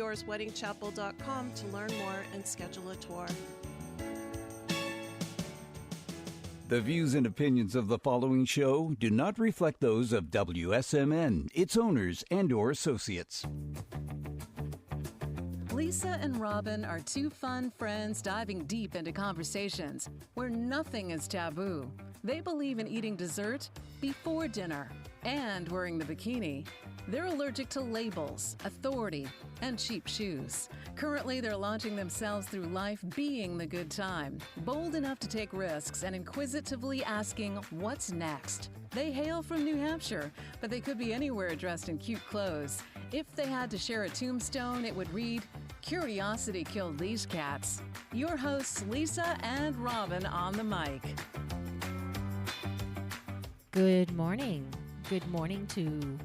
outdoorsweddingchapel.com to learn more and schedule a tour. The views and opinions of the following show do not reflect those of WSMN, its owners, and/or associates. Lisa and Robin are two fun friends diving deep into conversations where nothing is taboo. They believe in eating dessert before dinner and wearing the bikini. They're allergic to labels, authority, and cheap shoes. Currently, they're launching themselves through life being the good time, bold enough to take risks and inquisitively asking, what's next? They hail from New Hampshire, but they could be anywhere dressed in cute clothes. If they had to share a tombstone, it would read, "Curiosity killed these cats." Your hosts, Lisa and Robin, on the mic. Good morning. Good morning to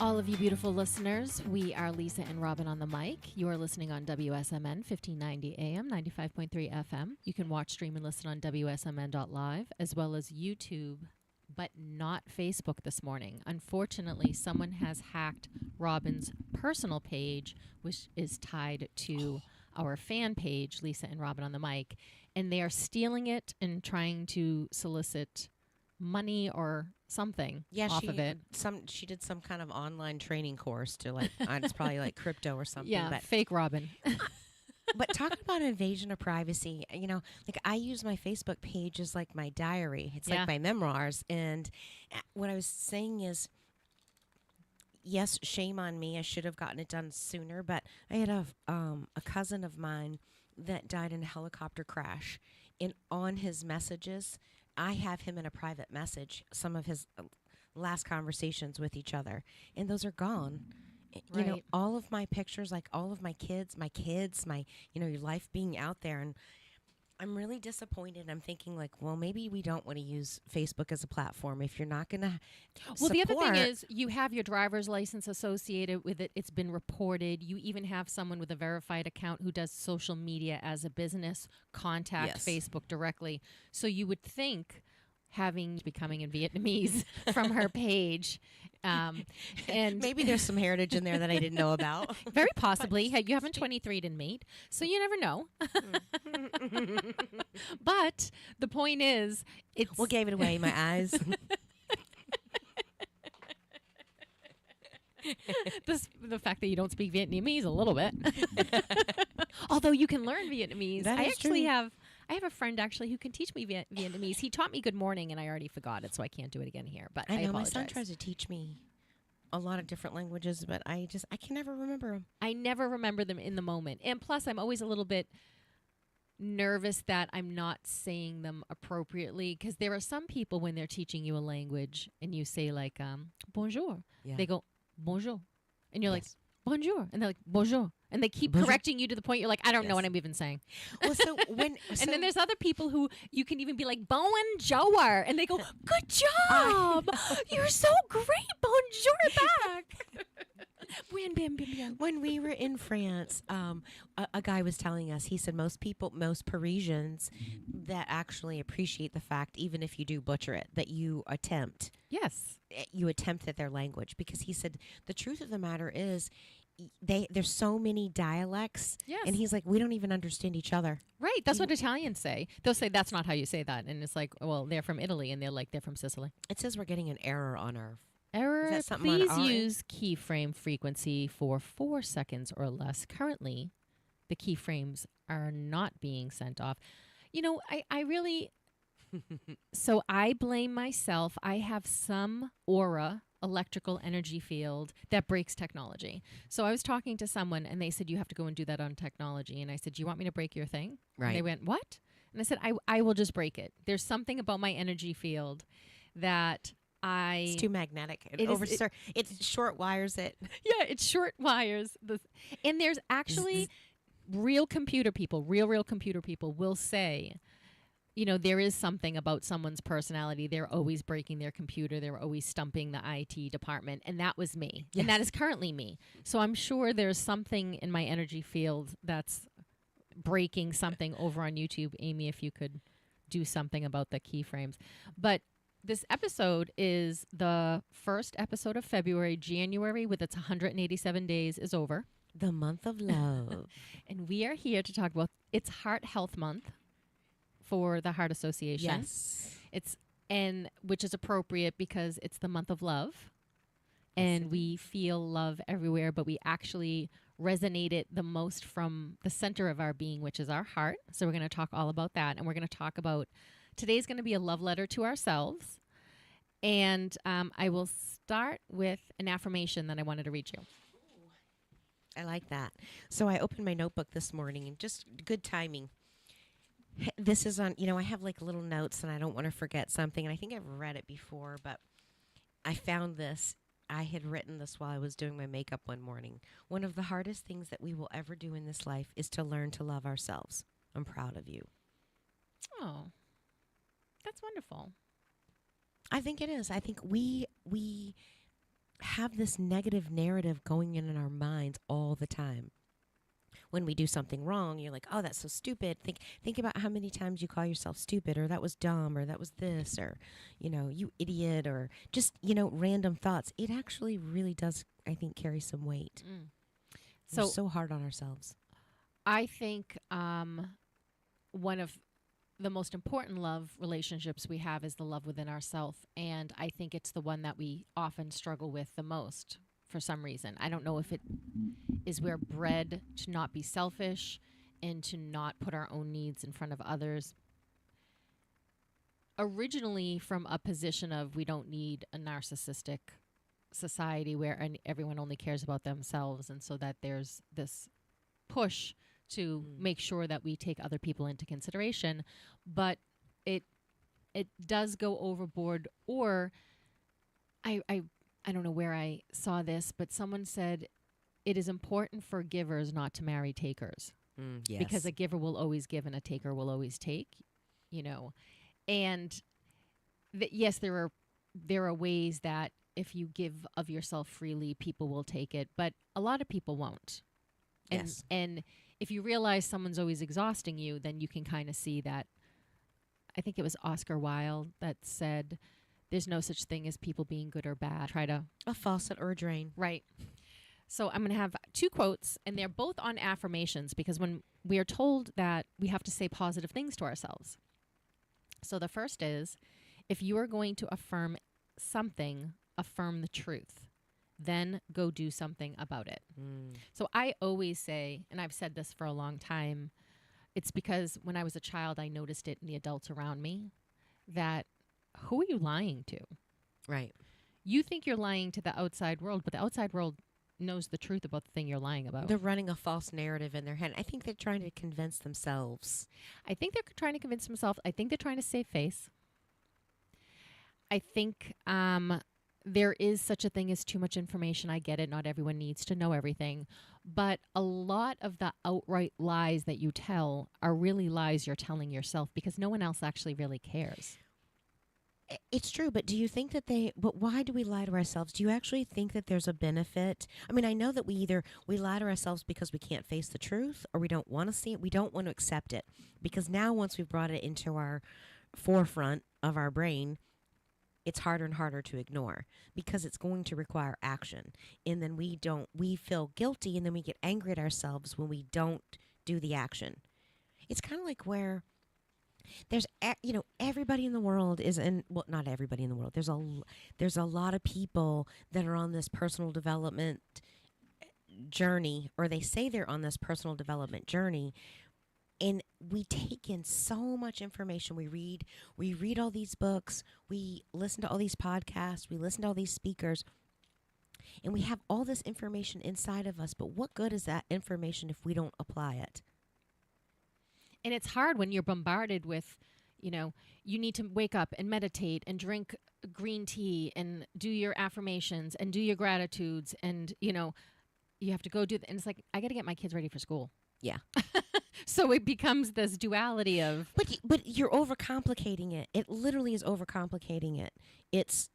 all of you beautiful listeners. We are Lisa and Robin on the mic. You are listening on WSMN 1590 AM, 95.3 FM. You can watch, stream, and listen on WSMN.live as well as YouTube, but not Facebook this morning. Unfortunately, someone has hacked Robin's personal page, which is tied to our fan page, Lisa and Robin on the mic, and they are stealing it and trying to solicit money or something off of it. She did some kind of online training course to it's probably like crypto or something. Yeah, but fake Robin. But talking about invasion of privacy, I use my Facebook page as like my diary. It's like my memoirs. And what I was saying is, yes, shame on me. I should have gotten it done sooner. But I had a cousin of mine that died in a helicopter crash. And on his messages, I have him in a private message, some of his last conversations with each other. And those are gone. Right. All of my pictures, like all of my kids, my your life being out there. And I'm really disappointed. I'm thinking well, maybe we don't want to use Facebook as a platform if you're not going to Well, the other thing is you have your driver's license associated with it. It's been reported. You even have someone with a verified account who does social media as a business contact Facebook directly. So you would think becoming in Vietnamese from her page. And maybe there's some heritage in there that I didn't know about. Very possibly. Hey, you haven't 23'd and made, so you never know. But the point is, What gave it away? My eyes. The fact that you don't speak Vietnamese a little bit. Although you can learn Vietnamese. I have a friend actually who can teach me Vietnamese. He taught me good morning and I already forgot it, so I can't do it again here. But I know my apologize. son tries to teach me a lot of different languages, but I can never remember them. I never remember them in the moment. And plus, I'm always a little bit nervous that I'm not saying them appropriately, because there are some people when they're teaching you a language and you say like bonjour, they go bonjour, and you're like bonjour, and they're like bonjour, and they keep correcting you to the point you're like, I don't know what I'm even saying. Well, and then there's other people who you can even be like bonjour, and they go, good job, you're so great, bonjour back. When we were in France, a guy was telling us, he said most Parisians that actually appreciate the fact, even if you do butcher it, that you attempt. Yes. You attempt at their language, because he said the truth of the matter is there's so many dialects. Yes. And he's like, we don't even understand each other. Right. That's what Italians say. They'll say, that's not how you say that. And it's like, well, they're from Italy, and they're like, they're from Sicily. It says we're getting an error on our... Error. Is that something Please on our use keyframe frequency for 4 seconds or less. Currently, the keyframes are not being sent off. I really... So I blame myself. I have some aura, electrical energy field that breaks technology. So I was talking to someone and they said, you have to go and do that on technology. And I said, do you want me to break your thing? Right. And they went, what? And I said, I will just break it. There's something about my energy field that it's too magnetic. It short wires it. Yeah, it's short wires. And there's actually real computer people will say, there is something about someone's personality. They're always breaking their computer. They're always stumping the IT department. And that was me. Yes. And that is currently me. So I'm sure there's something in my energy field that's breaking something over on YouTube. Amy, if you could do something about the keyframes. But this episode is the first episode of February. January, with its 187 days, is over. The month of love. And we are here to talk about it's Heart Health Month for the Heart Association. Yes. And which is appropriate because it's the month of love. And we feel love everywhere, but we actually resonate it the most from the center of our being, which is our heart. So we're going to talk all about that. And we're going to talk about, today's going to be a love letter to ourselves. And I will start with an affirmation that I wanted to read you. I like that. So I opened my notebook this morning, and just good timing. This is on, I have like little notes and I don't want to forget something. And I think I've read it before, but I found this. I had written this while I was doing my makeup one morning. One of the hardest things that we will ever do in this life is to learn to love ourselves. I'm proud of you. Oh, that's wonderful. I think it is. I think we have this negative narrative going in our minds all the time. When we do something wrong, you're like, oh, that's so stupid. Think about how many times you call yourself stupid, or that was dumb, or that was this, or, you idiot, or just, random thoughts. It actually really does, I think, carry some weight. We're so hard on ourselves. I think one of the most important love relationships we have is the love within ourselves. And I think it's the one that we often struggle with the most for some reason. I don't know if it is we're bred to not be selfish and to not put our own needs in front of others. Originally from a position of we don't need a narcissistic society where everyone only cares about themselves, and so that there's this push to make sure that we take other people into consideration, but it does go overboard. Or I don't know where I saw this, but someone said it is important for givers not to marry takers. Yes. Because a giver will always give and a taker will always take, and yes, there are ways that if you give of yourself freely, people will take it, but a lot of people won't. Yes. And if you realize someone's always exhausting you, then you can kind of see that. I think it was Oscar Wilde that said, there's no such thing as people being good or bad. Try to... A faucet or a drain. Right. So I'm going to have two quotes, and they're both on affirmations, because when we are told that we have to say positive things to ourselves. So the first is, if you are going to affirm something, affirm the truth. Then go do something about it. So I always say, and I've said this for a long time, it's because when I was a child, I noticed it in the adults around me, that who are you lying to? Right. You think you're lying to the outside world, but the outside world knows the truth about the thing you're lying about. They're running a false narrative in their head. I think they're trying to convince themselves. I think they're trying to convince themselves. I think they're trying to save face. I think there is such a thing as too much information. I get it. Not everyone needs to know everything. But a lot of the outright lies that you tell are really lies you're telling yourself, because no one else actually really cares. It's true, but do you think that but why do we lie to ourselves? Do you actually think that there's a benefit? I mean, I know that we lie to ourselves because we can't face the truth, or we don't want to see it. We don't want to accept it, because now once we've brought it into our forefront of our brain, it's harder and harder to ignore, because it's going to require action. And then we feel guilty, and then we get angry at ourselves when we don't do the action. It's kind of like where there's, everybody in the world is not everybody in the world. There's a lot of people that are on this personal development journey, or they say they're on this personal development journey. And we take in so much information. We read all these books. We listen to all these podcasts. We listen to all these speakers. And we have all this information inside of us. But what good is that information if we don't apply it? And it's hard when you're bombarded with, you need to wake up and meditate and drink green tea and do your affirmations and do your gratitudes. And, you have to go do that. And it's like, I got to get my kids ready for school. Yeah. So it becomes this duality of... But you're overcomplicating it. It literally is overcomplicating it. It's,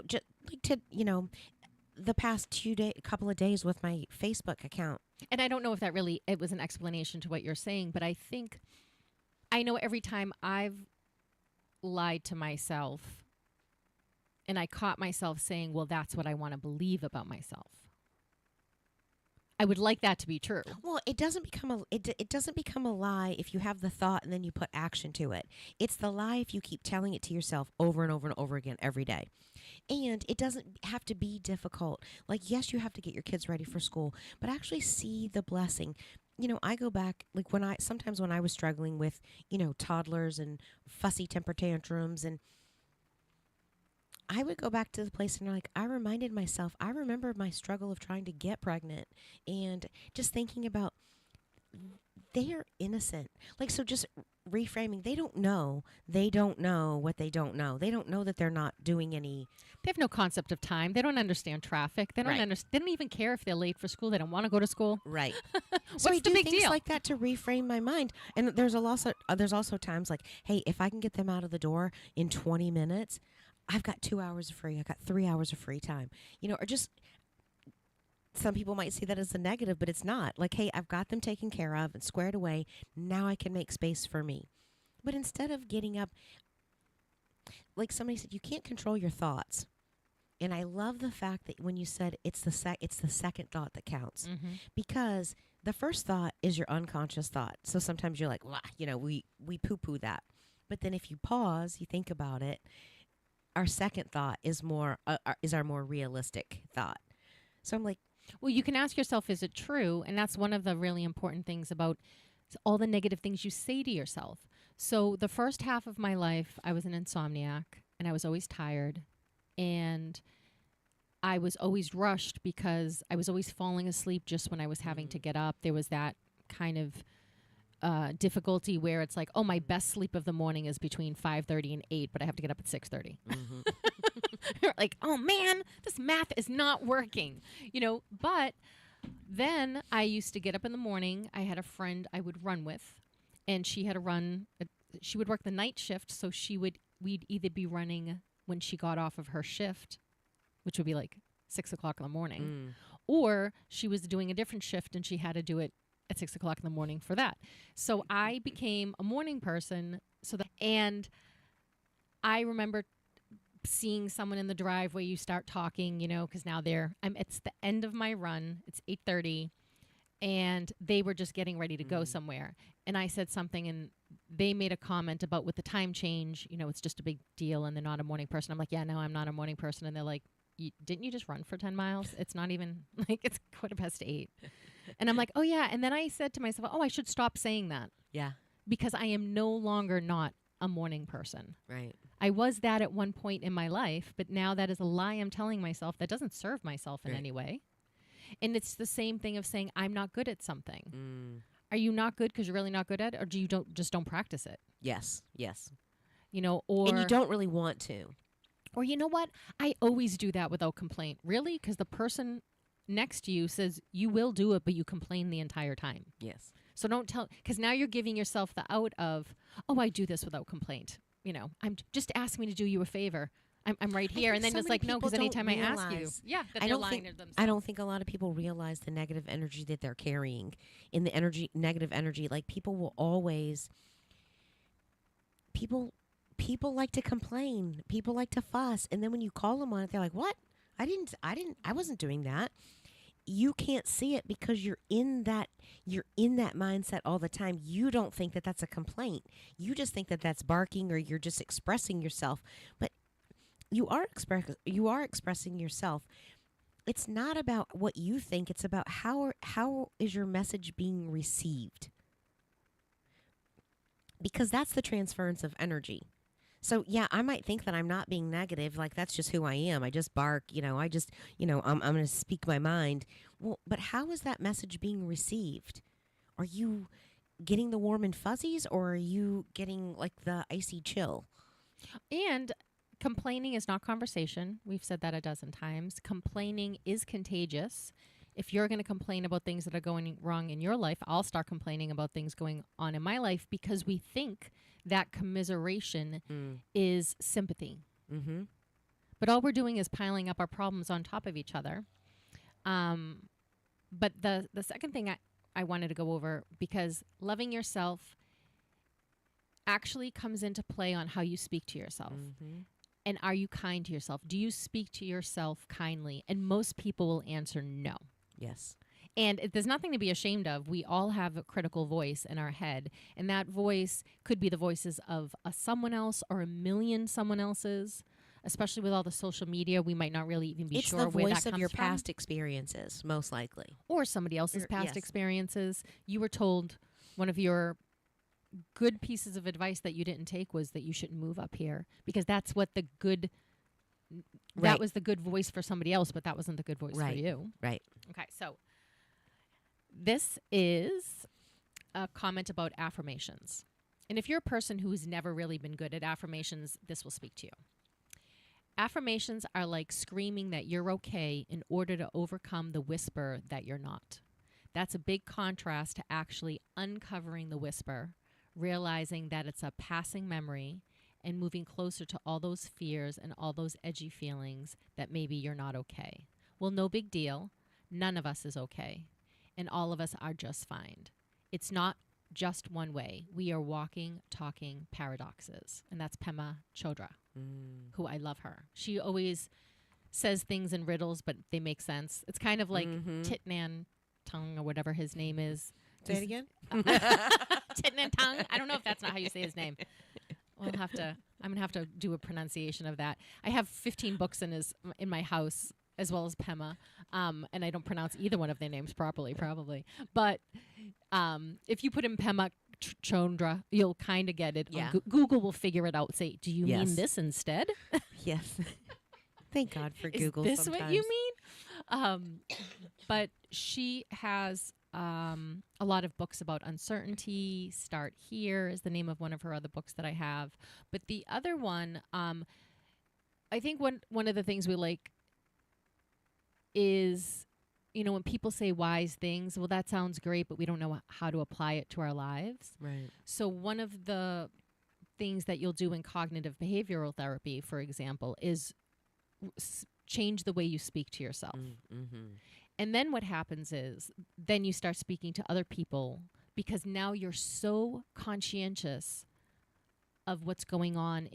just like the past couple of days with my Facebook account. And I don't know if it was an explanation to what you're saying, but I know every time I've lied to myself and I caught myself saying, well, that's what I want to believe about myself, I would like that to be true. Well, it doesn't become it doesn't become a lie if you have the thought and then you put action to it. It's the lie if you keep telling it to yourself over and over and over again every day. And it doesn't have to be difficult. Like, yes, you have to get your kids ready for school, but actually see the blessing. I go back, like sometimes when I was struggling with, toddlers and fussy temper tantrums, and I would go back to the place and I reminded myself, I remember my struggle of trying to get pregnant and just thinking about they are innocent. Like, so just reframing, they don't know what they don't know. They don't know that they're not doing any. They have no concept of time. They don't understand traffic. They don't Right. They don't even care if they're late for school. They don't want to go to school. Right. What's So I the do big things deal? like that to reframe my mind. And there's also times like, hey, if I can get them out of the door in 20 minutes, I've got 2 hours free. I've got 3 hours of free time. Or just some people might see that as a negative, but it's not. Like, hey, I've got them taken care of and squared away. Now I can make space for me. But instead of getting up, like somebody said, you can't control your thoughts. And I love the fact that when you said it's the second thought that counts, because the first thought is your unconscious thought. So sometimes you're like, "Wah," we poo-poo that. But then if you pause, you think about it, our second thought is our more realistic thought. So I'm like, Well, you can ask yourself, is it true? And that's one of the really important things about all the negative things you say to yourself. So the first half of my life, I was an insomniac and I was always tired. And I was always rushed because I was always falling asleep just when I was having to get up. There was that kind of difficulty where it's like, oh, my best sleep of the morning is between 5:30 and 8, but I have to get up at 6:30. You're like, oh man, this math is not working, But then I used to get up in the morning. I had a friend I would run with, and she had to run. She would work the night shift, so we'd either be running when she got off of her shift, which would be like 6 o'clock in the morning, or she was doing a different shift and she had to do it at 6 o'clock in the morning for that. So I became a morning person. And I remember seeing someone in the driveway, you start talking, because now it's the end of my run. It's 8:30 and they were just getting ready to go somewhere. And I said something and they made a comment about with the time change, it's just a big deal and they're not a morning person. I'm like, yeah, no, I'm not a morning person. And they're like, didn't you just run for 10 miles? It's not even like it's 8:15. And I'm like, oh yeah. And then I said to myself, oh, I should stop saying that. yeah, Because I am no longer not a morning person. right. I was that at one point in my life, but now that is a lie I'm telling myself that doesn't serve myself in Right. any way. And it's the same thing of saying I'm not good at something. Mm. Are you not good because you're really not good at it, or do you don't practice it? Yes. Or And you don't really want to. or you know what? I always do that without complaint. Really? Because the person next to you says you will do it, but you complain the entire time. Yes. So don't tell, because now you're giving yourself the out of, oh, I do this without complaint. I'm just ask me to do you a favor. I'm right here. think And then so it's many like, no, people because don't anytime I ask you, realize- that I they're don't lying think to themselves. I don't think a lot of people realize the negative energy that they're carrying. In the negative energy, like people will always people like to complain. People like to fuss, and then when you call them on it, they're like, "What? I wasn't doing that." You can't see it because you're in that mindset all the time. You don't think that that's a complaint. You just think that that's barking or you're just expressing yourself. But you are expressing yourself. It's not about what you think. It's about how is your message being received? Because that's the transference of energy. So yeah, I might think that I'm not being negative, like that's just who I am. I just bark, I'm going to speak my mind. Well, but how is that message being received? Are you getting the warm and fuzzies, or are you getting like the icy chill? And complaining is not conversation. We've said that a dozen times. Complaining is contagious. If you're going to complain about things that are going wrong in your life, I'll start complaining about things going on in my life because we think that commiseration is sympathy. Mm-hmm. But all we're doing is piling up our problems on top of each other. But the second thing I wanted to go over, because loving yourself actually comes into play on how you speak to yourself. Mm-hmm. And are you kind to yourself? Do you speak to yourself kindly? And most people will answer no. Yes. And there's nothing to be ashamed of. We all have a critical voice in our head. And that voice could be the voices of someone else or a million someone else's. Especially with all the social media, we might not really even be sure where that comes from. It's the voice of your past experiences, most likely. Or somebody else's past experiences. You were told one of your good pieces of advice that you didn't take was that you shouldn't move up here. Because that's what the good... Right. That was the good voice for somebody else, but that wasn't the good voice for you. Right. Okay, so this is a comment about affirmations. And if you're a person who's never really been good at affirmations, this will speak to you. Affirmations are like screaming that you're okay in order to overcome the whisper that you're not. That's a big contrast to actually uncovering the whisper, realizing that it's a passing memory, and moving closer to all those fears and all those edgy feelings that maybe you're not okay. Well, no big deal. None of us is okay. And all of us are just fine. It's not just one way. We are walking, talking paradoxes. And that's Pema Chodra, who I love her. She always says things in riddles, but they make sense. It's kind of like Thich Nhat Hanh or whatever his name is. Say it again. Thich Nhat Hanh. I don't know if that's not how you say his name. I'm gonna have to do a pronunciation of that. I have 15 books in my house as well as Pema, and I don't pronounce either one of their names properly, probably. But if you put in Pema Chodra, you'll kind of get it. Yeah. Google will figure it out. Say, do you mean this instead? Yes. Thank God for Google. Is this sometimes. what you mean? But she has a lot of books about uncertainty. Start Here is the name of one of her other books that I have. But the other one, I think one of the things we like is, when people say wise things, well, that sounds great, but we don't know how to apply it to our lives. Right. So one of the things that you'll do in cognitive behavioral therapy, for example, is change the way you speak to yourself. Mm-hmm. And then what happens is then you start speaking to other people because now you're so conscientious of what's going on.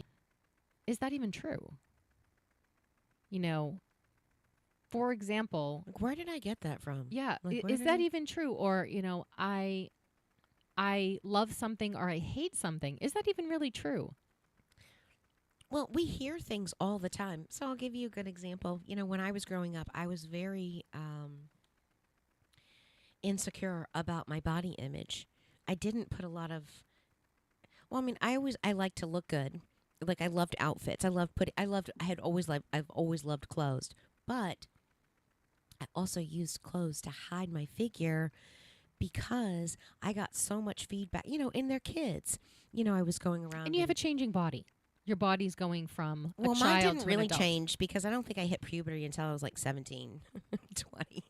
Is that even true? For example, Like, where did I get that from? yeah, Like, is that even true? Or, I love something or I hate something. Is that even really true? Well, we hear things all the time. So I'll give you a good example. When I was growing up, I was very insecure about my body image. I didn't put a lot of... Well, I like to look good. Like, I loved outfits. I've always loved clothes. But I also used clothes to hide my figure because I got so much feedback, in their kids. I was going around. And you have a changing body. Your body's going from a Well, child mine didn't to really an adult. change because I don't think I hit puberty until I was like 17, 20.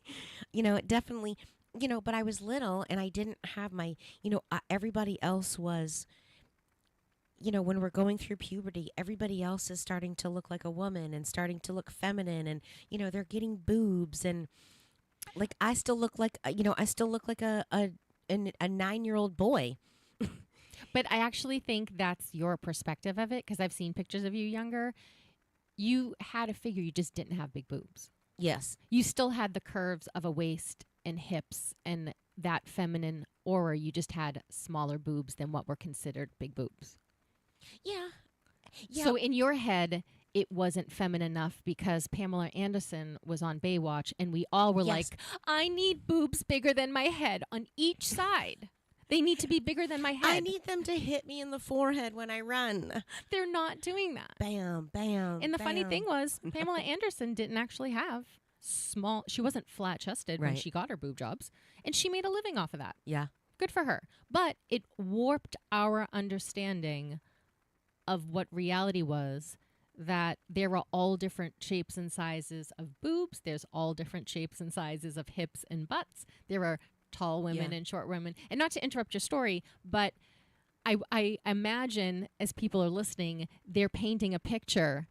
It definitely, but I was little and I didn't have my, everybody else was, when we're going through puberty, everybody else is starting to look like a woman and starting to look feminine and, they're getting boobs and like I still look like, a 9-year-old boy. But I actually think that's your perspective of it because I've seen pictures of you younger. You had a figure, you just didn't have big boobs. Yes. You still had the curves of a waist and hips and that feminine aura. You just had smaller boobs than what were considered big boobs. Yeah. So in your head, it wasn't feminine enough because Pamela Anderson was on Baywatch and we all were like, I need boobs bigger than my head on each side. They need to be bigger than my head. I need them to hit me in the forehead when I run. They're not doing that. Bam, bam. And the funny bam. thing was, Pamela Anderson didn't actually have she wasn't flat-chested when Right. she got her boob jobs. And she made a living off of that. Yeah. Good for her. But it warped our understanding of what reality was, that there are all different shapes and sizes of boobs. There's all different shapes and sizes of hips and butts. There are tall women and short women. And not to interrupt your story, but I imagine as people are listening, they're painting a picture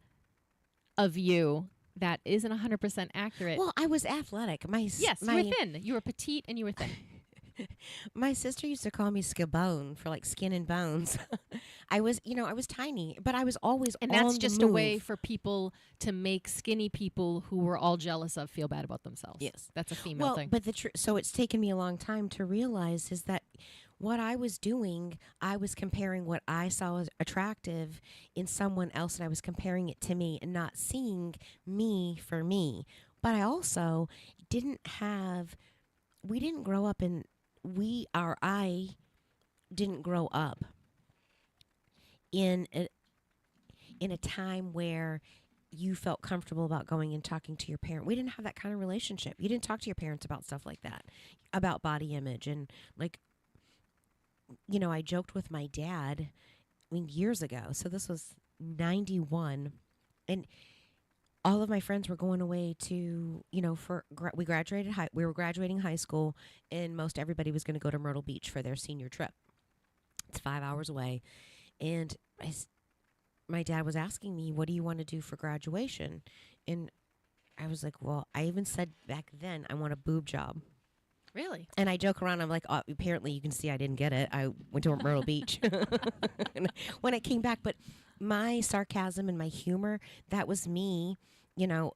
of you that isn't 100% accurate. Well, I was athletic. Yes, you were thin. You were petite and you were thin. My sister used to call me Skabone for like skin and bones. I was, I was tiny, but I was always And on that's the just a way move. for people to make skinny people who we're all jealous of feel bad about themselves. Yes. That's a female thing. But so it's taken me a long time to realize is that what I was doing, I was comparing what I saw as attractive in someone else, and I was comparing it to me and not seeing me for me. But I also we didn't grow up in, I didn't grow up in a time where you felt comfortable about going and talking to your parent. We didn't have that kind of relationship. You didn't talk to your parents about stuff like that, about body image. And like, I joked with my dad, years ago. So this was 91. And all of my friends were going away to, we we were graduating high school, and most everybody was going to go to Myrtle Beach for their senior trip. It's 5 hours away. And my dad was asking me, what do you want to do for graduation? And I was like, well, I even said back then, I want a boob job. Really? And I joke around. I'm like, oh, apparently you can see I didn't get it. I went to Myrtle Beach when I came back. But my sarcasm and my humor, that was me, Your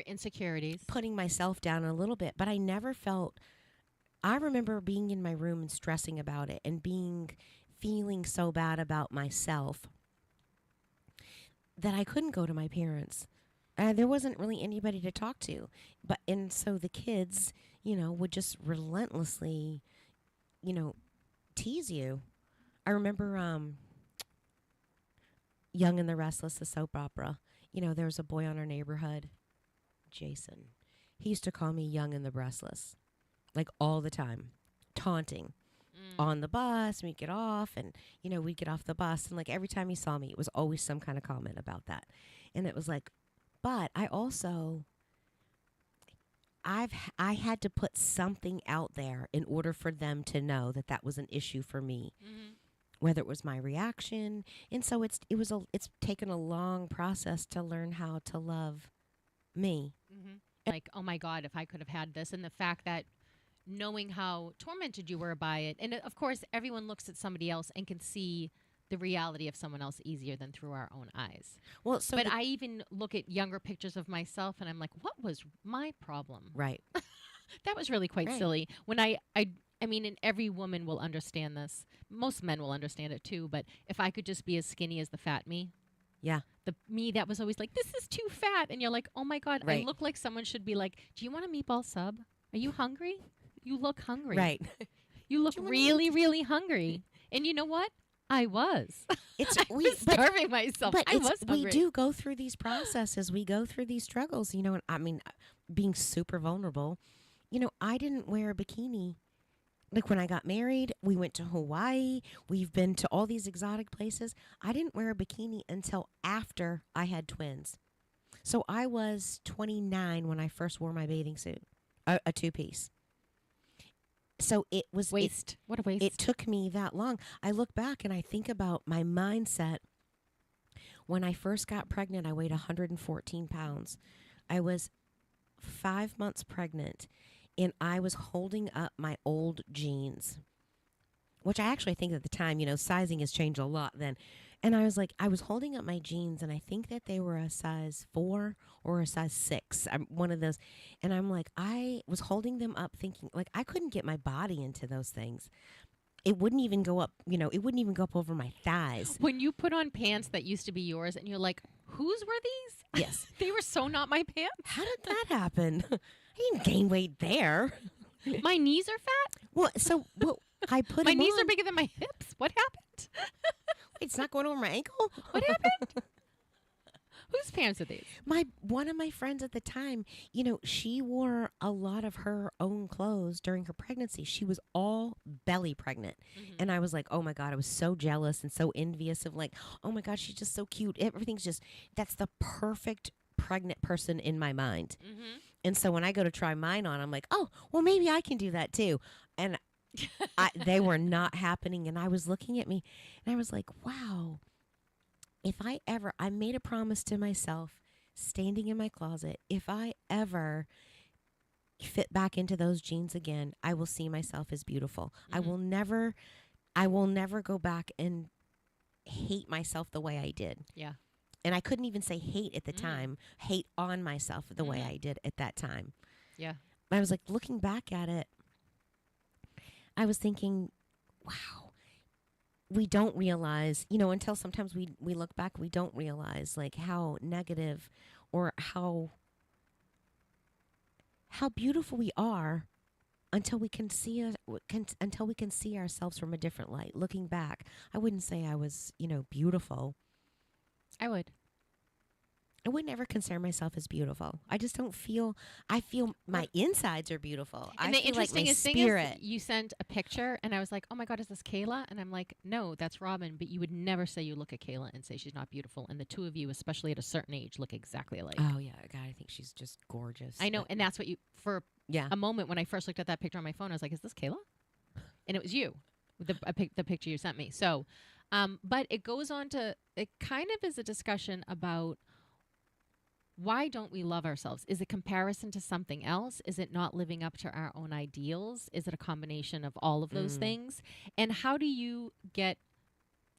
insecurities. putting myself down a little bit. But I never felt, I remember being in my room and stressing about it and feeling so bad about myself that I couldn't go to my parents. There wasn't really anybody to talk to. And so the kids, would just relentlessly, tease you. I remember Young and the Restless, the soap opera. There was a boy on our neighborhood, Jason. He used to call me Young and the Restless, like all the time, taunting. On the bus, we'd get off, and we'd get off the bus, and like every time he saw me, it was always some kind of comment about that. And it was like, but I also, I had to put something out there in order for them to know that that was an issue for me, whether it was my reaction. And so it's taken a long process to learn how to love me. Like, oh my God, if I could have had this. And the fact that knowing how tormented you were by it. And of course, everyone looks at somebody else and can see the reality of someone else easier than through our own eyes. Well, so but I even look at younger pictures of myself and I'm like, what was my problem? right. That was really quite Right. silly. When I mean, and every woman will understand this. Most men will understand it too. But if I could just be as skinny as the fat me, Yeah. the me that was always like, this is too fat. And you're like, oh my God, Right. I look like someone should be like, do you want a meatball sub? Are you hungry? You look hungry. Right. You look really, really hungry. And you know what? I was. It's I was starving myself. But I was hungry. we do go through these processes. We go through these struggles, and I mean, being super vulnerable. I didn't wear a bikini. Like when I got married, we went to Hawaii. We've been to all these exotic places. I didn't wear a bikini until after I had twins. So I was 29 when I first wore my bathing suit, a two-piece. So it was Waste. What a waste. It took me that long. I look back and I think about my mindset. When I first got pregnant, I weighed 114 pounds. I was 5 months pregnant, and I was holding up my old jeans, which I actually think at the time, sizing has changed a lot then. And I was holding up my jeans, and I think that they were a size 4 or a size 6. I'm one of those. And I'm like, I was holding them up thinking, like, I couldn't get my body into those things. It wouldn't even go up, it wouldn't even go up over my thighs. When you put on pants that used to be yours and you're like, whose were these? Yes. They were so not my pants. How did that happen? I didn't gain weight there. My knees are fat. Well, I put My them knees on. are bigger than my hips. What happened? It's not going over my ankle. What happened? Whose pants are these? One of my friends at the time, she wore a lot of her own clothes during her pregnancy. She was all belly pregnant. And I was like, oh my God, I was so jealous and so envious of like, oh my God, she's just so cute. That's the perfect pregnant person in my mind. And so when I go to try mine on, I'm like, oh, well, maybe I can do that too. And they were not happening. And I was looking at me and I was like, wow. If I made a promise to myself standing in my closet, if I ever fit back into those jeans again, I will see myself as beautiful. I will never go back and hate myself the way I did. Yeah. And I couldn't even say hate at the time, hate on myself the way I did at that time. Yeah. I was like, looking back at it, I was thinking, wow, we don't realize, until sometimes we look back, we don't realize like how negative or how beautiful we are until we can see until we can see ourselves from a different light. Looking back, I wouldn't say I was, beautiful. I would. I would never consider myself as beautiful. I just don't feel. I feel my insides are beautiful. And I the feel like my interesting thing spirit. is, you sent a picture, and I was like, "Oh my God, is this Kayla?" And I'm like, "No, that's Robin." But you would never say you look at Kayla and say she's not beautiful. And the two of you, especially at a certain age, look exactly alike. Oh yeah, God, I think she's just gorgeous. I know, and that's what you for Yeah. a moment when I first looked at that picture on my phone, I was like, "Is this Kayla?" And it was you, the picture you sent me. So, but it goes on to it kind of is a discussion about. Why don't we love ourselves? Is it comparison to something else? Is it not living up to our own ideals? Is it a combination of all of those things? And how do you get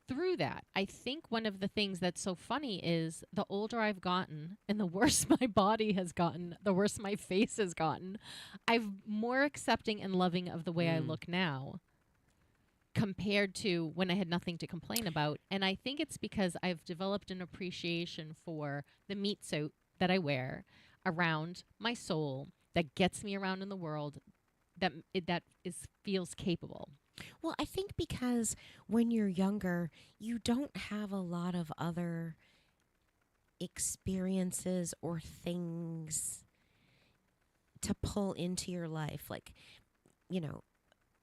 through that? I think one of the things that's so funny is the older I've gotten and the worse my body has gotten, the worse my face has gotten, I'm more accepting and loving of the way I look now compared to when I had nothing to complain about. And I think it's because I've developed an appreciation for the meat suit that I wear around my soul that gets me around in the world that feels capable. Well, I think because when you're younger, you don't have a lot of other experiences or things to pull into your life, like,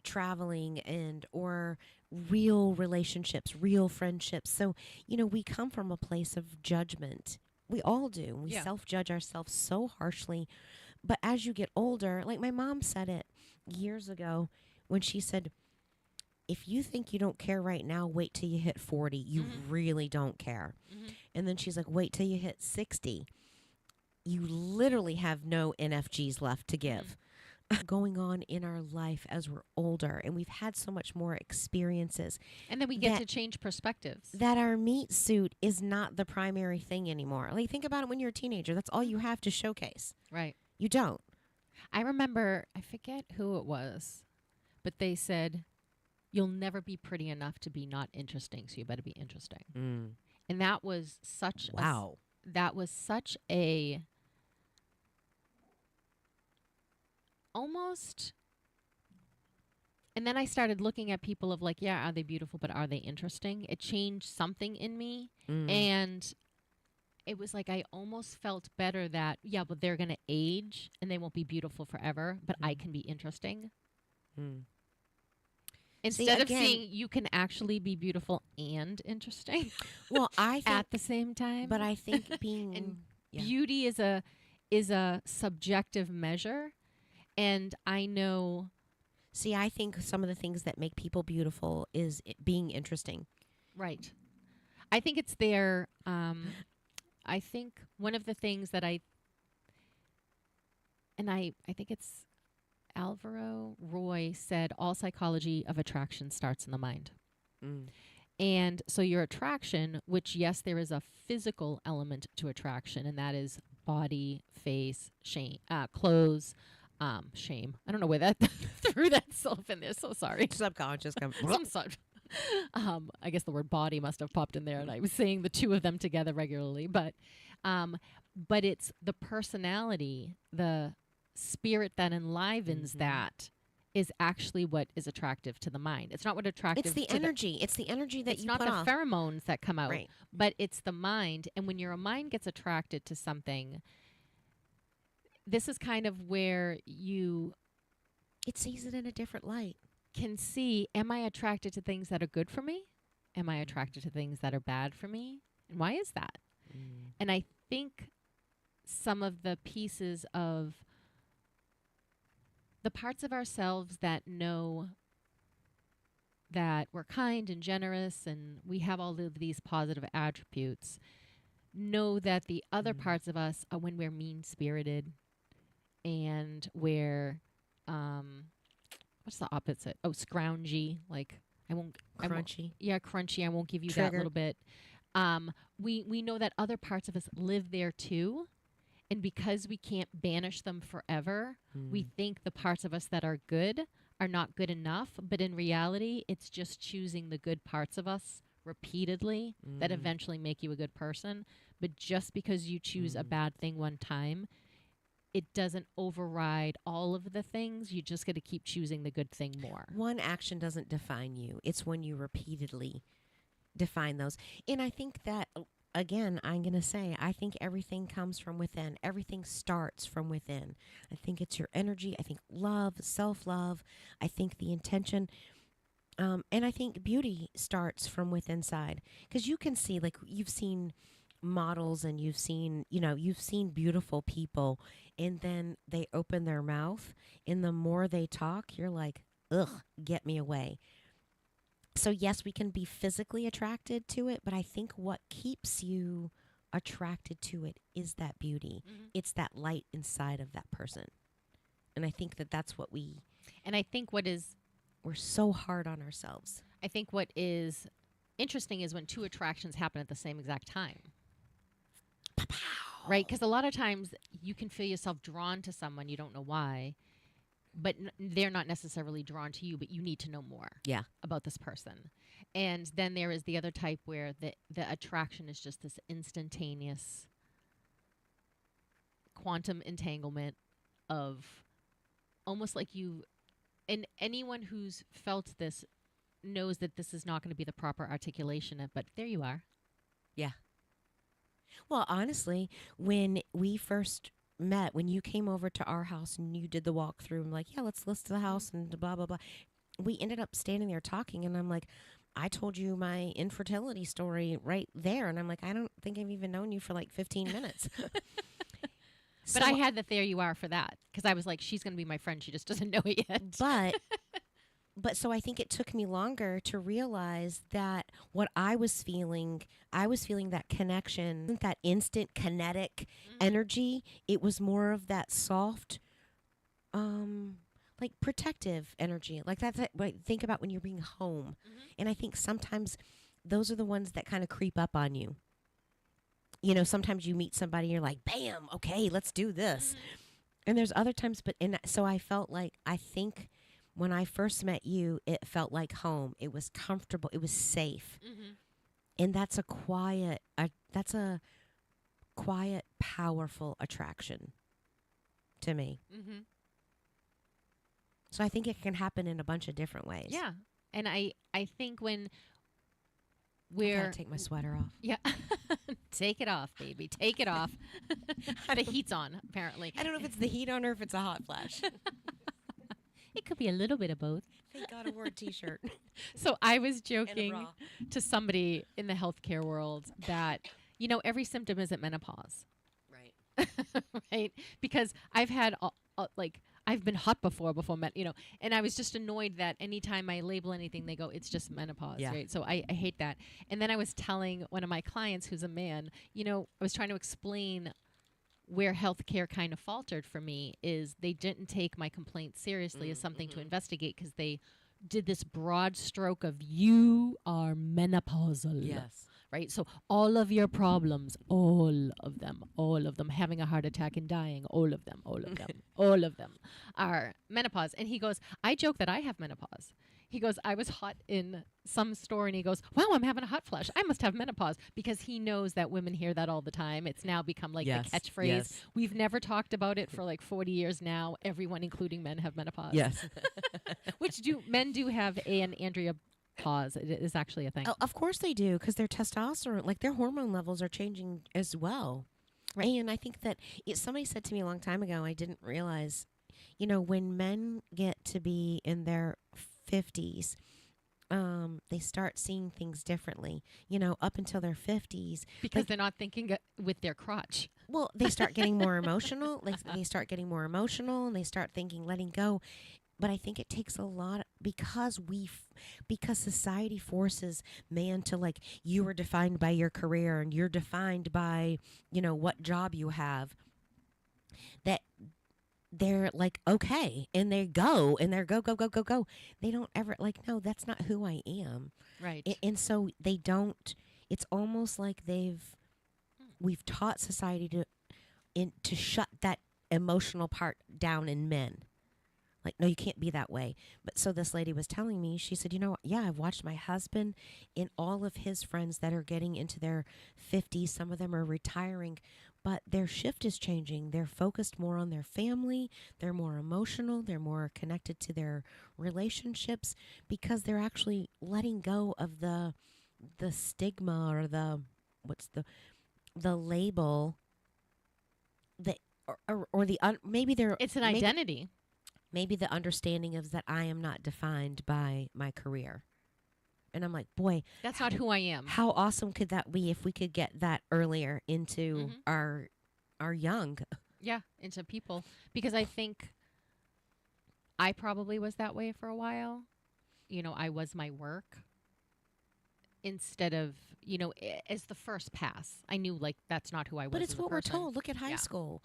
traveling or real relationships, real friendships. So, we come from a place of judgment. We all do. We self-judge ourselves so harshly. But as you get older, like my mom said it years ago when she said, if you think you don't care right now, wait till you hit 40. You really don't care. And then she's like, wait till you hit 60. You literally have no NFGs left to give. Going on in our life as we're older, and we've had so much more experiences. And then we get to change perspectives. That our meat suit is not the primary thing anymore. Like, think about it when you're a teenager. That's all you have to showcase. Right. You don't. I remember, I forget who it was, but they said, you'll never be pretty enough to be not interesting, so you better be interesting. And that was such a almost, and then I started looking at people of like, yeah, are they beautiful, but are they interesting? It changed something in me. And it was like I almost felt better that, yeah, but they're going to age and they won't be beautiful forever, but I can be interesting. Instead of seeing you can actually be beautiful and interesting. Well, I think at the same time. But I think being and beauty is a subjective measure. And I know. See, I think some of the things that make people beautiful is being interesting. Right. I think it's their. I think one of the things that I think it's Alvaro Roy said, all psychology of attraction starts in the mind. And so your attraction, which, yes, there is a physical element to attraction, and that is body, face, clothes, shame. I don't know where that threw that self in there. So sorry. Subconscious. I guess the word body must have popped in there, and I was saying the two of them together regularly. But it's the personality, the spirit that enlivens that is actually what is attractive to the mind. It's not what attractive. It's the energy. It's the energy that you put off. It's not the pheromones that come out, right. But it's the mind. And when your mind gets attracted to something, this is kind of where it sees it in a different light. Can see, am I attracted to things that are good for me? Am I attracted to things that are bad for me? And why is that? And I think some of the pieces of the parts of ourselves that know that we're kind and generous and we have all of these positive attributes, know that the other parts of us are when we're mean-spirited and we're, what's the opposite? Oh, scroungy. Like, I won't Crunchy. crunchy. I won't give you that Triggered. little bit. We know that other parts of us live there too, and because we can't banish them forever, we think the parts of us that are good are not good enough. But in reality, it's just choosing the good parts of us repeatedly that eventually make you a good person. But just because you choose a bad thing one time, it doesn't override all of the things. You just got to keep choosing the good thing more. One action doesn't define you. It's when you repeatedly define those. And I think that, again, I'm going to say, I think everything comes from within. Everything starts from within. I think it's your energy. I think love, self-love. I think the intention. And I think beauty starts from within inside. Because you can see, like, you've seen models and you've seen beautiful people, and then they open their mouth, and the more they talk, you're like, ugh, get me away. So yes, we can be physically attracted to it, but I think what keeps you attracted to it is that beauty. It's that light inside of that person. And I think that that's what And I think we're so hard on ourselves. I think what is interesting is when two attractions happen at the same exact time. Right? Because a lot of times you can feel yourself drawn to someone, you don't know why, but they're not necessarily drawn to you, but you need to know more about this person. And then there is the other type where the attraction is just this instantaneous quantum entanglement of almost like you, and anyone who's felt this knows that this is not going to be the proper articulation of, but there you are. Yeah. Well, honestly, when we first met, when you came over to our house and you did the walkthrough, I'm like, yeah, let's list the house and blah, blah, blah. We ended up standing there talking, and I'm like, I told you my infertility story right there. And I'm like, I don't think I've even known you for like 15 minutes. But I had the there you are for that, because I was like, she's going to be my friend. She just doesn't know it yet. But so I think it took me longer to realize that what I was feeling that connection, that instant kinetic energy. It was more of that soft, like protective energy. Like that's what I think about when you're being home. And I think sometimes those are the ones that kind of creep up on you. You know, sometimes you meet somebody and you're like, bam, okay, let's do this. And there's other times, so I felt like, I think when I first met you, it felt like home. It was comfortable. It was safe. And that's a quiet, powerful attraction to me. So I think it can happen in a bunch of different ways. Yeah. And I think when I gotta take my sweater off. Yeah. Take it off, baby. Take it off. The heat's on, apparently. I don't know if it's the heat on or if it's a hot flash. It could be a little bit of both. Thank God I wore a t-shirt. So I was joking bra. to somebody in the healthcare world that, you know, every symptom isn't menopause. Right. Right? Because I've had, I've been hot before, and I was just annoyed that anytime I label anything, they go, it's just menopause, right? So I hate that. And then I was telling one of my clients who's a man, you know, I was trying to explain where healthcare kind of faltered for me is they didn't take my complaint seriously as something to investigate, because they did this broad stroke of, you are menopausal. Yes. Right? So all of your problems, all of them, having a heart attack and dying, all of them, all of them are menopause. And he goes, I joke that I have menopause. He goes, I was hot in some store, and he goes, wow, I'm having a hot flash. I must have menopause, because he knows that women hear that all the time. It's now become like the catchphrase. Yes. We've never talked about it for like 40 years now. Everyone, including men, have menopause. Yes. Which men do have an Andrea pause. It is actually a thing. Oh, of course they do, because their testosterone, like their hormone levels are changing as well. Right. And I think that somebody said to me a long time ago, I didn't realize, you know, when men get to be in their 50s, they start seeing things differently, you know, up until their 50s. Because they're not thinking with their crotch. Well, they start getting more emotional. They start getting more emotional, and they start thinking, letting go. But I think it takes a lot, because society forces man to, like, you are defined by your career, and you're defined by, you know, what job you have. they're like, okay, and they go and they're go, go, go, go, go. They don't ever like, no, that's not who I am. Right. And so they don't, it's almost like we've taught society to shut that emotional part down in men. Like, no, you can't be that way. But so this lady was telling me, she said, yeah, I've watched my husband and all of his friends that are getting into their 50s. Some of them are retiring, but their shift is changing. They're focused more on their family. They're more emotional. They're more connected to their relationships because they're actually letting go of the stigma or the label that, or the, maybe they're, It's an identity. Maybe the understanding of that I am not defined by my career. And I'm like, boy, That's not who I am. how awesome could that be if we could get that earlier into our young? Yeah, into people. Because I think I probably was that way for a while. I was my work instead of, as the first pass. I knew, like, that's not who I was. But it's as a what we're person. told. Look at high school.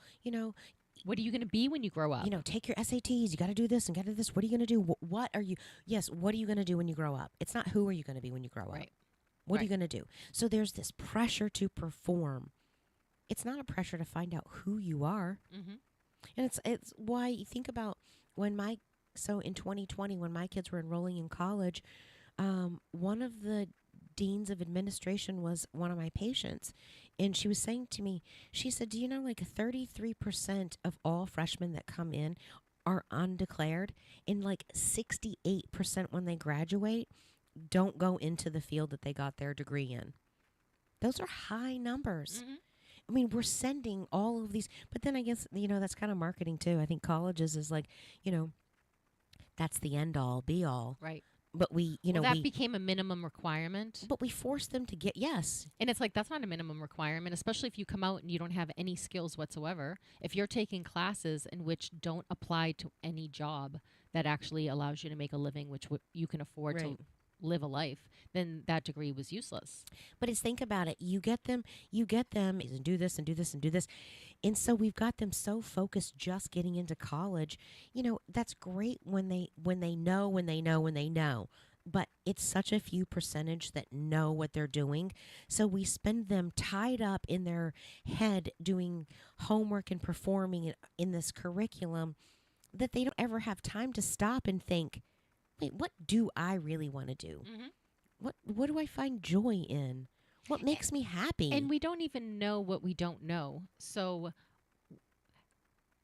What are you going to be when you grow up? Take your SATs. You got to do this and got to do this. What are you going to do? What are you? Yes. What are you going to do when you grow up? It's not who are you going to be when you grow up. Right. What are you going to do? So there's this pressure to perform. It's not a pressure to find out who you are. Mm-hmm. And it's why you think about so in 2020 when my kids were enrolling in college, one of the deans of administration was one of my patients. And she was saying to me, she said, do you know, like 33% of all freshmen that come in are undeclared, and like 68% when they graduate don't go into the field that they got their degree in. Those are high numbers. Mm-hmm. I mean, we're sending all of these, but then I guess, that's kind of marketing too. I think colleges is like, that's the end all be all. Right. But that became a minimum requirement. But we force them to get, yes. And it's like, that's not a minimum requirement, especially if you come out and you don't have any skills whatsoever. If you're taking classes in which don't apply to any job that actually allows you to make a living, which you can afford to live a life, then that degree was useless. But think about it. You get them and do this and do this and do this. And so we've got them so focused just getting into college. That's great when they know. But it's such a few percentage that know what they're doing. So we spend them tied up in their head doing homework and performing in this curriculum that they don't ever have time to stop and think, wait, what do I really want to do? Mm-hmm. What do I find joy in? What makes me happy? And we don't even know what we don't know. So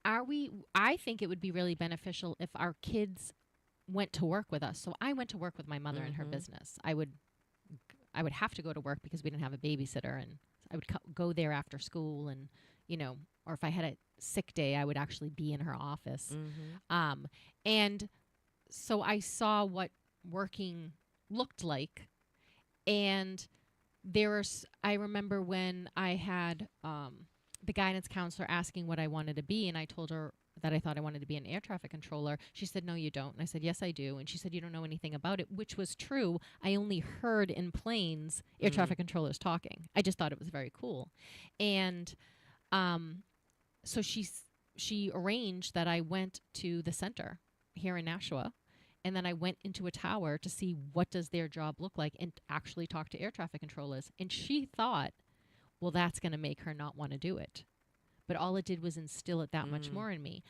I think it would be really beneficial if our kids went to work with us. So I went to work with my mother in her business. I would have to go to work because we didn't have a babysitter, and I would go there after school, and or if I had a sick day, I would actually be in her office. And so I saw what working looked like. And I remember when I had the guidance counselor asking what I wanted to be, and I told her that I thought I wanted to be an air traffic controller. She said, no, you don't. And I said, yes, I do. And she said, you don't know anything about it, which was true. I only heard in planes air traffic controllers talking. I just thought it was very cool. And so she arranged that I went to the center here in Nashua, and then I went into a tower to see what does their job look like and actually talk to air traffic controllers. And she thought, well, that's going to make her not want to do it. But all it did was instill it that much more in me.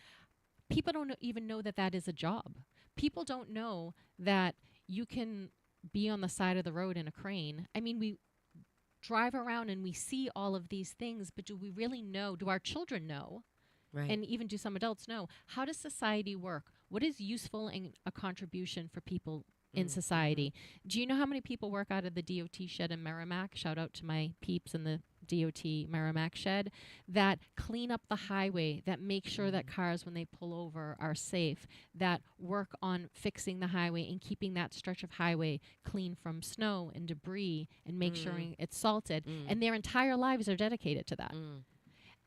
People don't even know that that is a job. People don't know that you can be on the side of the road in a crane. I mean, we drive around and we see all of these things, but do we really know? Do our children know? Right. And even do some adults know? How does society work? What is useful and a contribution for people in society? Do you know how many people work out of the DOT shed in Merrimack? Shout out to my peeps in the DOT Merrimack shed that clean up the highway, that make sure that cars when they pull over are safe, that work on fixing the highway and keeping that stretch of highway clean from snow and debris and make sure it's salted. And their entire lives are dedicated to that.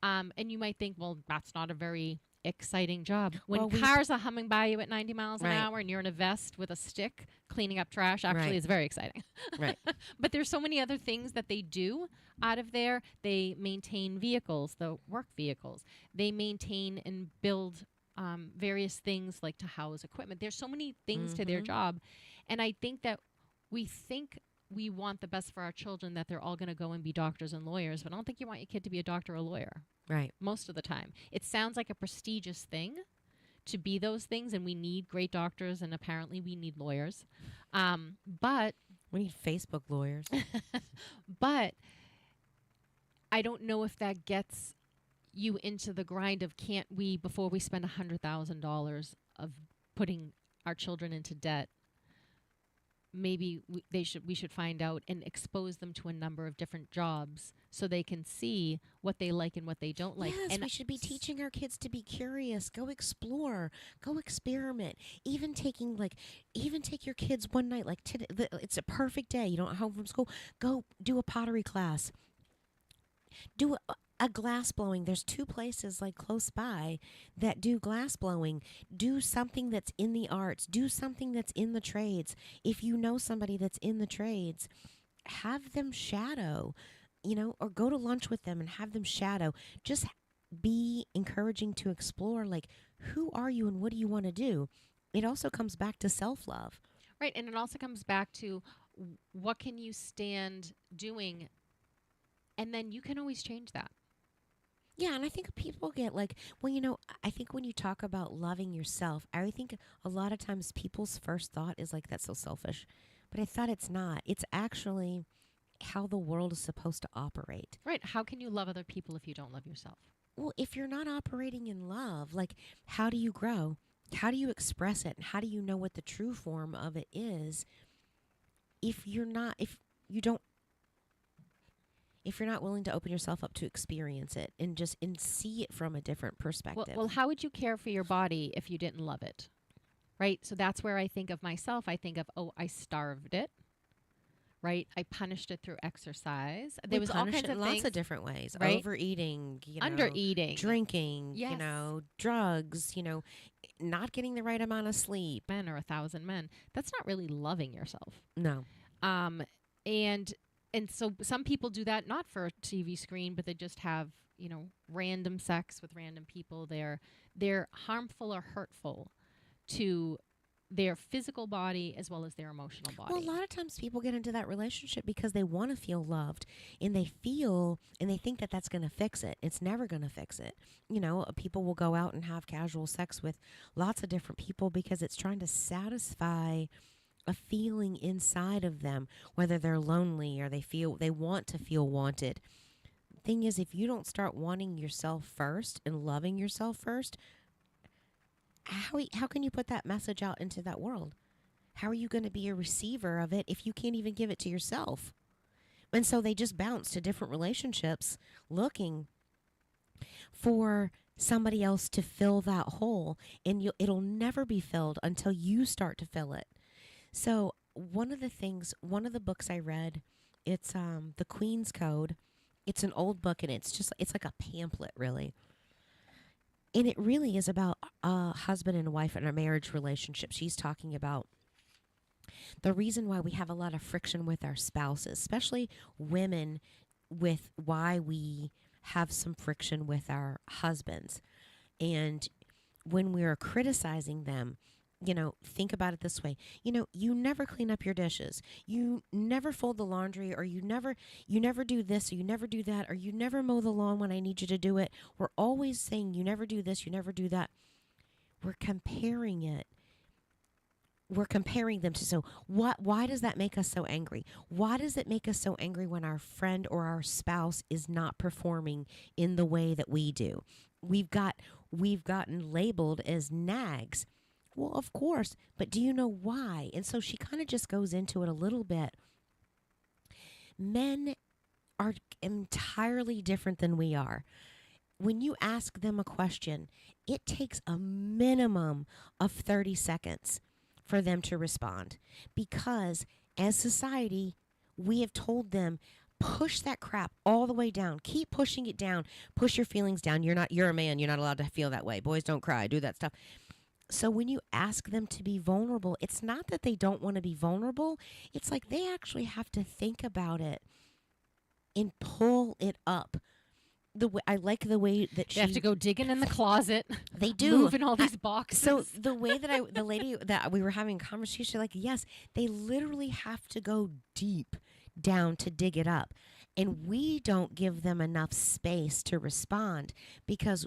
And you might think, well, that's not a very exciting job. When cars are humming by you at 90 miles an hour and you're in a vest with a stick cleaning up trash, actually is very exciting. Right. But there's so many other things that they do out of there. They maintain vehicles, the work vehicles. They maintain and build various things like to house equipment. There's so many things to their job. And I think that we think we want the best for our children, that they're all going to go and be doctors and lawyers, but I don't think you want your kid to be a doctor or a lawyer. Right. Most of the time. It sounds like a prestigious thing to be those things, and we need great doctors, and apparently we need lawyers. But we need Facebook lawyers. but I don't know if that gets you into the grind of, can't we, before we spend $100,000 of putting our children into debt, maybe we should find out and expose them to a number of different jobs so they can see what they like and what they don't like. Yes, and we should be teaching our kids to be curious, go explore, go experiment. Even take your kids one night, like today, it's a perfect day. You don't home from school. Go do a pottery class. Do a glass blowing. There's 2 places like close by that do glass blowing. Do something that's in the arts. Do something that's in the trades. If you know somebody that's in the trades, have them shadow, or go to lunch with them and have them shadow. Just be encouraging to explore, like, who are you and what do you want to do? It also comes back to self-love. Right, and it also comes back to what can you stand doing, and then you can always change that. Yeah, and I think people get like, I think when you talk about loving yourself, I think a lot of times people's first thought is like, that's so selfish. But I thought it's not. It's actually how the world is supposed to operate. Right. How can you love other people if you don't love yourself? Well, if you're not operating in love, like, how do you grow? How do you express it? And how do you know what the true form of it is if you're not willing to open yourself up to experience it and see it from a different perspective? Well, how would you care for your body if you didn't love it? Right? So that's where I think of myself. I think of, I starved it. Right? I punished it through exercise. There was all kinds of lots things. of different ways. Right? Overeating, undereating, drinking, yes. Drugs, not getting the right amount of sleep. Men or 1,000 men. That's not really loving yourself. No. And so some people do that not for a TV screen, but they just have, random sex with random people. They're harmful or hurtful to their physical body as well as their emotional body. Well, a lot of times people get into that relationship because they want to feel loved, and they think that that's going to fix it. It's never going to fix it. People will go out and have casual sex with lots of different people because it's trying to satisfy a feeling inside of them, whether they're lonely or they want to feel wanted. Thing is, if you don't start wanting yourself first and loving yourself first, how can you put that message out into that world? How are you going to be a receiver of it if you can't even give it to yourself? And so they just bounce to different relationships looking for somebody else to fill that hole, and it'll never be filled until you start to fill it. So one of the books I read, it's The Queen's Code. It's an old book, and it's like a pamphlet, really. And it really is about a husband and a wife and a marriage relationship. She's talking about the reason why we have a lot of friction with our spouses, especially women, with why we have some friction with our husbands. And when we're criticizing them, think about it this way. You never clean up your dishes. You never fold the laundry, or you never do this, or you never do that, or you never mow the lawn when I need you to do it. We're always saying you never do this, you never do that. We're comparing it. We're comparing them to, so why does that make us so angry? Why does it make us so angry when our friend or our spouse is not performing in the way that we do? We've gotten labeled as nags. Well, of course, but do you know why? And so she kind of just goes into it a little bit. Men are entirely different than we are. When you ask them a question, it takes a minimum of 30 seconds for them to respond, because as society, we have told them, push that crap all the way down. Keep pushing it down. Push your feelings down. You're a man. You're not allowed to feel that way. Boys don't cry. Do that stuff. So when you ask them to be vulnerable, it's not that they don't want to be vulnerable. It's like they actually have to think about it and pull it up. I like the way that They have to go digging in the closet. They do. Moving all these boxes. So the way that the lady that we were having a conversation, like, yes, they literally have to go deep down to dig it up. And we don't give them enough space to respond because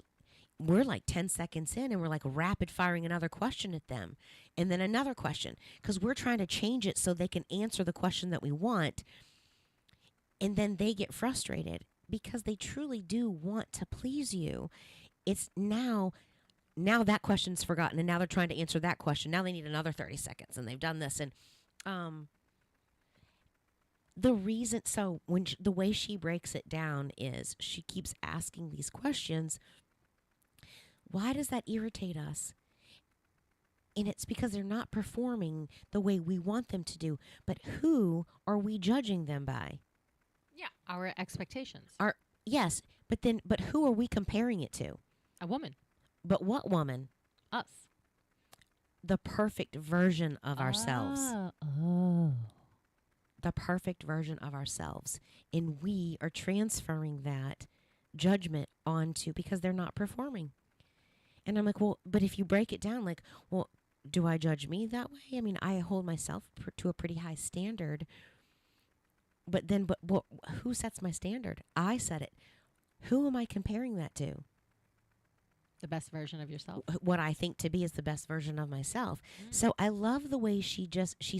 we're like 10 seconds in and we're like rapid firing another question at them and then another question because we're trying to change it so they can answer the question that we want. And then they get frustrated because they truly do want to please you. It's now that question's forgotten and now they're trying to answer that question. Now they need another 30 seconds and they've done this. And the reason, so when the way she breaks it down is she keeps asking these questions. Why does that irritate us? And it's because they're not performing the way we want them to do. But who are we judging them by? Yeah, our expectations. Yes, but who are we comparing it to? A woman. But what woman? Us. The perfect version of ourselves. Oh. The perfect version of ourselves. And we are transferring that judgment onto because they're not performing. And I'm like, well, but if you break it down, like, well, do I judge me that way? I mean, I hold myself to a pretty high standard. But who sets my standard? I set it. Who am I comparing that to? The best version of yourself. What I think to be is the best version of myself. So I love the way she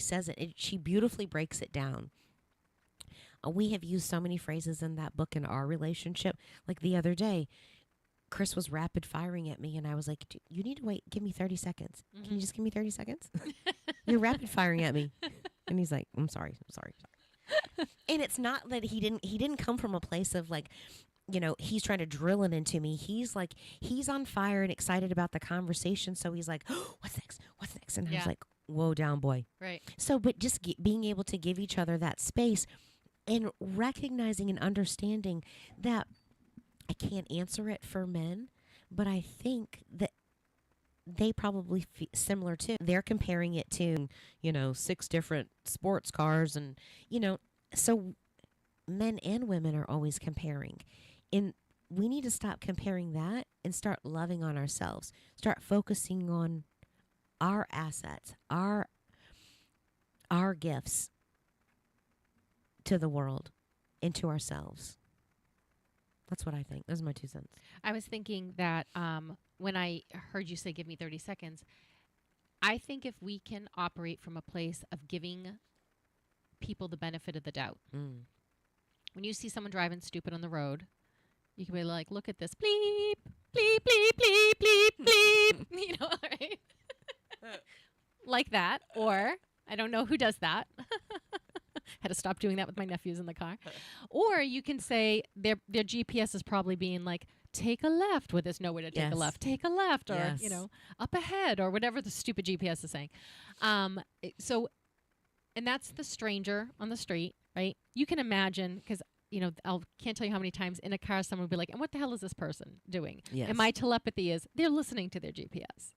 says it. She beautifully breaks it down. We have used so many phrases in that book in our relationship. Like the other day, Chris was rapid firing at me and I was like, you need to wait. Give me 30 seconds. Can you just give me 30 seconds? You're rapid firing at me. And he's like, I'm sorry. And it's not that he didn't come from a place of like, you know, he's trying to drill it into me. He's like, he's on fire and excited about the conversation. So he's like, oh, what's next? And I was like, whoa, down, boy. Right. So, but just being able to give each other that space and recognizing and understanding that I can't answer it for men, but I think that they probably feel similar too. They're comparing it to, 6 different sports cars and, so men and women are always comparing. And we need to stop comparing that and start loving on ourselves. Start focusing on our assets, our gifts to the world and to ourselves. That's what I think. Those are my 2 cents. I was thinking that when I heard you say give me 30 seconds, I think if we can operate from a place of giving people the benefit of the doubt. When you see someone driving stupid on the road, you can be like, look at this. Bleep, bleep, bleep, bleep, bleep, bleep. Right? Like that. Or, I don't know who does that. Had to stop doing that with my nephews in the car. Or you can say their GPS is probably being like, take a left when there's nowhere to take a left. Take a left or, up ahead or whatever the stupid GPS is saying. And that's the stranger on the street, right? You can imagine, because, I can't tell you how many times in a car someone would be like, and what the hell is this person doing? Yes. And my telepathy is they're listening to their GPS.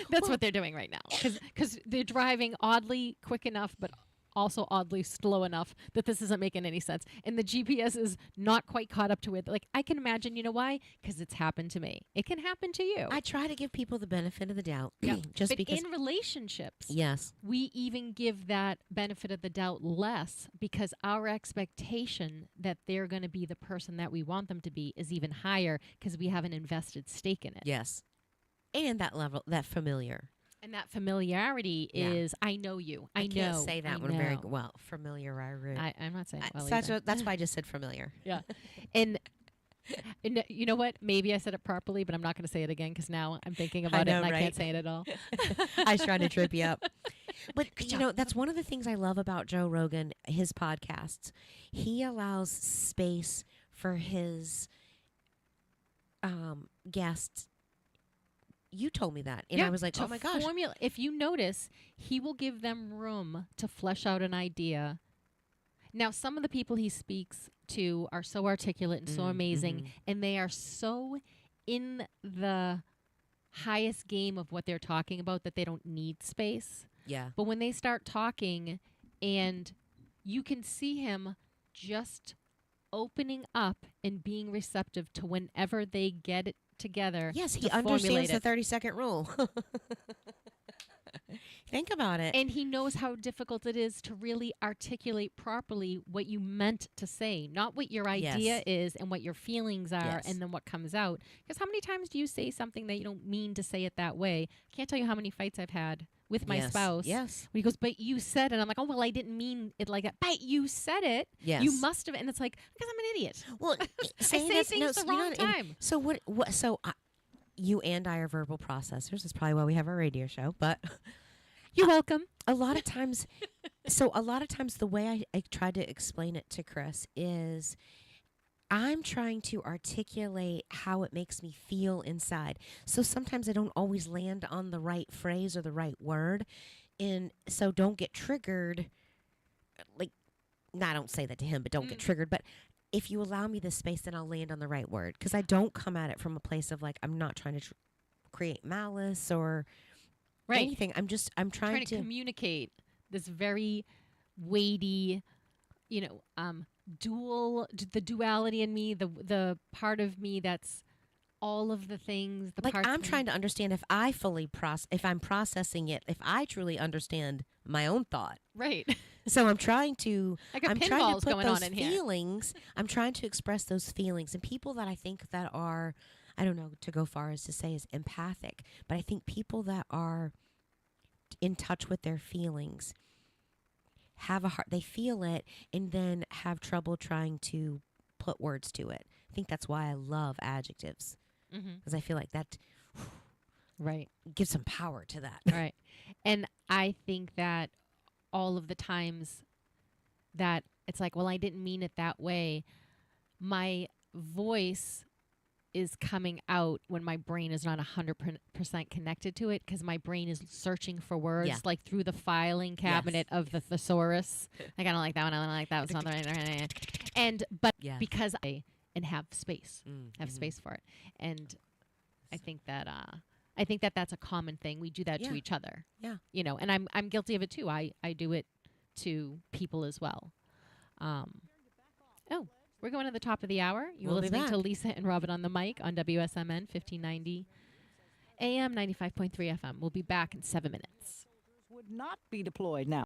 That's what they're doing right now. Because they're driving oddly quick enough, but also oddly slow enough that this isn't making any sense. And the GPS is not quite caught up to it. Like, I can imagine, you know why? Because it's happened to me. It can happen to you. I try to give people the benefit of the doubt. But in relationships, we even give that benefit of the doubt less because our expectation that they're going to be the person that we want them to be is even higher because we have an invested stake in it. Yes. And that level, that familiar. And that familiarity is, I know you. I know. Can't say that one very well. Familiar, I'm not saying it well so that's why I just said familiar. Yeah. And you know what? Maybe I said it properly, but I'm not going to say it again because now I'm thinking about it and I can't say it at all. I was trying to trip you up. But, that's one of the things I love about Joe Rogan, his podcasts. He allows space for his guests. You told me that. And I was like, oh my gosh. If you notice, he will give them room to flesh out an idea. Now, some of the people he speaks to are so articulate and so amazing, and they are so in the highest game of what they're talking about that they don't need space. Yeah. But when they start talking and you can see him just opening up and being receptive to whenever they get it together. Yes, he to formulate understands the it. 30-second rule. Think about it. And he knows how difficult it is to really articulate properly what you meant to say, not what your idea is and what your feelings are and then what comes out. Because how many times do you say something that you don't mean to say it that way? I can't tell you how many fights I've had with my spouse. Yes. When he goes, but you said it. I'm like, oh, well, I didn't mean it like that. But you said it. Yes. You must have. And it's like, because I'm an idiot. Well, I say things the wrong time. So what? So you and I are verbal processors. That's probably why we have our radio show. But you're welcome. A lot of times, the way I try to explain it to Chris is, I'm trying to articulate how it makes me feel inside. So sometimes I don't always land on the right phrase or the right word. And so don't get triggered. Like, no, I don't say that to him, but don't get triggered. But if you allow me the space, then I'll land on the right word. Because I don't come at it from a place of like, I'm not trying to create malice or anything. I'm trying to communicate this very weighty, the duality in me, the part of me that's all of the things. I'm trying to understand if I if I'm processing it, if I truly understand my own thought. Right. So I'm trying to pinballs put going those on in here. feelings. I'm trying to express those feelings, and people that I think that are, I don't know to go far as to say is empathic, but I think people that are in touch with their feelings have a heart, they feel it and then have trouble trying to put words to it. I think that's why I love adjectives, because I feel like that gives some power to that. Right. And I think that all of the times that it's like, well, I didn't mean it that way, my voice is coming out when my brain is not 100% connected to it, because my brain is searching for words like through the filing cabinet of the thesaurus. Like, I don't like that one. I don't like that. It's not the right. Because and have space, space for it. And I think that that's a common thing. We do that to each other. Yeah. And I'm guilty of it too. I do it to people as well. We're going to the top of the hour. You're listening to Lisa and Robin on the mic on WSMN 1590 AM 95.3 FM. We'll be back in 7 minutes. Would not be deployed now.